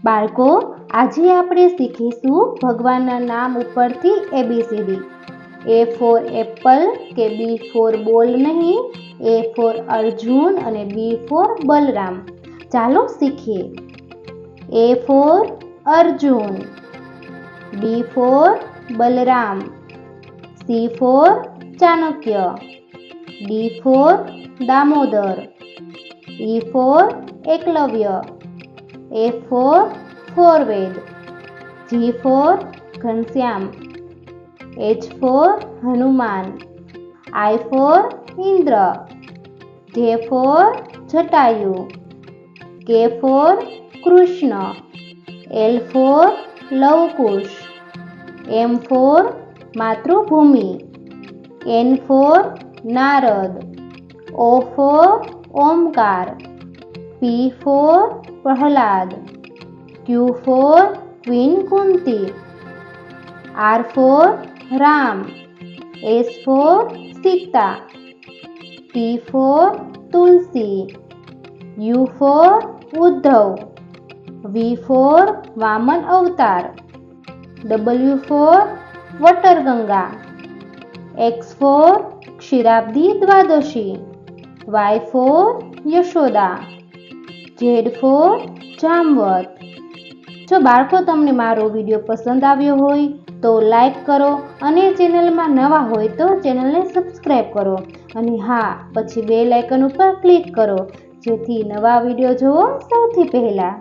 બાળકો, આજે આપણે શીખીશું ભગવાનના નામ ઉપરથી ABCD. A ફોર એપલ કે B ફોર બોલ નહીં, A ફોર અર્જુન અને B ફોર બલરામ. ચાલો શીખીએ. A for Arjun, B for Balram, C for Chanakya, D for Damodar, E for Eklavya, F for ફોરવેદ, G for Ghanshyam, H for Hanuman, I for Indra, J for Jatayu, K for Krishna, L for Lavkush, M for માતૃભૂમિ, N for Narad, O for Omkar, P for Prahlad, Q for queen Kunti, R for Ram, S for Sita, T for Tulsi, U for Uddhav, V for વામન અવતાર, W for વટરગંગા, X for Kshirabdi Dwadashi, Y for Yashoda, Z for Jamvant. જો બાળકો તમને મારો video પસંદ આવ્યો હોય તો લાઈક કરો અને ચેનલમાં નવા હોય તો ચેનલને સબસ્ક્રાઈબ કરો અને હા, પછી બેલ આઇકન ઉપર ક્લિક કરો જેથી નવા વિડીયો જોવો સૌથી પહેલા.